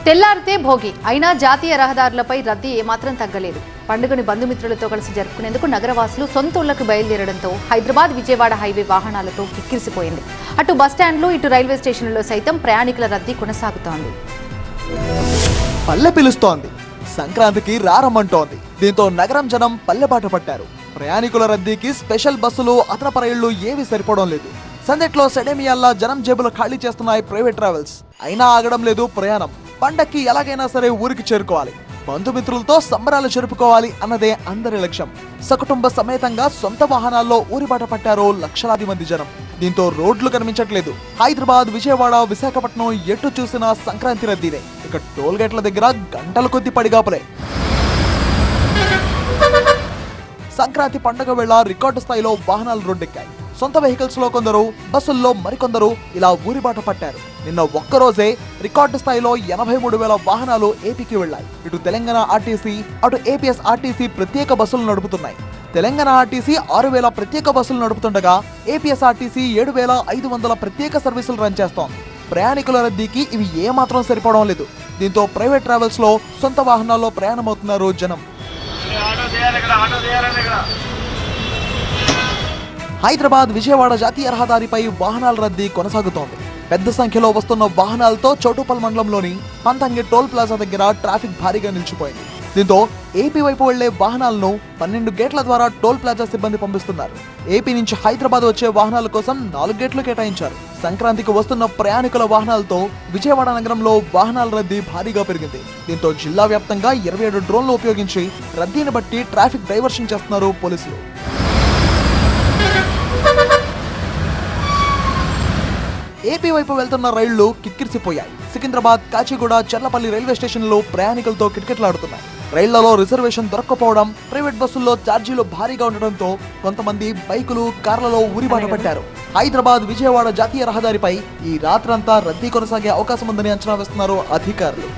తెల్లారితే భోగి అయినా జాతీయ రహదారులపై రద్దీ ఏమాత్రం తగ్గలేదు. పండుగని బంధుమిత్రులతో కలిసి జరుపుకునేందుకు నగరవాసులు సొంత ఊళ్లకు బయలుదేరడంతో హైదరాబాద్ విజయవాడ హైవే వాహనాలతో కిక్కిరిసిపోయింది. అటు బస్టాండ్లు ఇటు రైల్వే స్టేషన్లలో సైతం ప్రయాణికుల రద్దీ కొనసాగుతోంది. పల్లె పిలుస్తోంది, సంక్రాంతికి రారమ్మంటోంది. దీంతో నగరం జనం పల్లెబాట పట్టారు. ప్రయాణికుల రద్దీకి స్పెషల్ బస్సులు, అదనపు రైళ్లు ఏవి సరిపోవడం లేదు. సందెట్లో సెడేమియాల్లా జనం జేబులు ఖాళీ చేస్తున్నాయి ప్రైవేట్ ట్రావెల్స్. అయినా ఆగడం లేదు ప్రయాణం. పండక్కి ఎలాగైనా సరే ఊరికి చేరుకోవాలి, బంధుమిత్రులతో సంబరాలు జరుపుకోవాలి అన్నదే అందరి లక్ష్యం. సకుటుంబ సమేతంగా సొంత వాహనాల్లో ఊరిబాట పట్టారు లక్షలాది మంది జనం. దీంతో రోడ్లు కనిపించట్లేదు. హైదరాబాద్, విజయవాడ, విశాఖపట్నం ఎటు చూసినా సంక్రాంతి రద్దీనే. ఇక టోల్ గేట్ల దగ్గర గంటల కొద్ది పడిగాపులే. సంక్రాంతి పండుగ వేళ రికార్డు స్థాయిలో వాహనాలు రోడ్డెక్కాయి. సొంత వెహికల్స్ లో కొందరు, బస్సుల్లో మరికొందరు ఇలా ఊరిబాట పట్టారు. నిన్న ఒక్కరోజే రికార్డు స్థాయిలో 83,000 వాహనాలు ఏపీకి వెళ్లాయి. ఇటు తెలంగాణ ఆర్టీసీ, అటు ఏపీఎస్ ఆర్టీసీ ప్రత్యేక బస్సులు నడుపుతున్నాయి. తెలంగాణ ఆర్టీసీ 6,000 ప్రత్యేక బస్సులు నడుపుతుండగా ఏపీఎస్ ఆర్టీసీ 7,500 ప్రత్యేక సర్వీసులు రన్ చేస్తోంది. ప్రయాణికుల రద్దీకి ఇవి ఏమాత్రం సరిపోవడం లేదు. దీంతో ప్రైవేట్ ట్రావెల్స్ లో సొంత వాహనాల్లో ప్రయాణమవుతున్నారు జనం. హైదరాబాద్, విజయవాడ జాతీయ రహదారిపై వాహనాల రద్దీ కొనసాగుతోంది. పెద్ద సంఖ్యలో వస్తున్న వాహనాలతో చౌటుప్పల్ మండలంలోని పంతంగి టోల్ ప్లాజా దగ్గర ట్రాఫిక్ భారీగా నిలిచిపోయింది. దీంతో ఏపీ వైపు వెళ్లే వాహనాలను 12 గేట్ల ద్వారా టోల్ ప్లాజా సిబ్బంది పంపిస్తున్నారు. ఏపీ నుంచి హైదరాబాద్ వచ్చే వాహనాల కోసం 4 గేట్లు కేటాయించారు. సంక్రాంతికి వస్తున్న ప్రయాణికుల వాహనాలతో విజయవాడ నగరంలో వాహనాల రద్దీ భారీగా పెరిగింది. దీంతో జిల్లా వ్యాప్తంగా 27 డ్రోన్లు ఉపయోగించి రద్దీని బట్టి ట్రాఫిక్ డైవర్షన్ చేస్తున్నారు పోలీసులు. ఏపీ వైపు వెళ్తున్న రైళ్లు కిక్కిరిసిపోయాయి. సికింద్రాబాద్, కాచిగూడ, చర్లపల్లి రైల్వే స్టేషన్లు ప్రయాణికులతో కిటకిటలాడుతున్నాయి. రైళ్లలో రిజర్వేషన్ దొరక్కపోవడం, ప్రైవేట్ బస్సుల్లో ఛార్జీలు భారీగా ఉండడంతో కొంతమంది బైకులు, కార్లలో ఊరిబాట పట్టారు. హైదరాబాద్, విజయవాడ జాతీయ రహదారిపై ఈ రాత్రంతా రద్దీ కొనసాగే అవకాశం ఉందని అంచనా వేస్తున్నారు అధికారులు.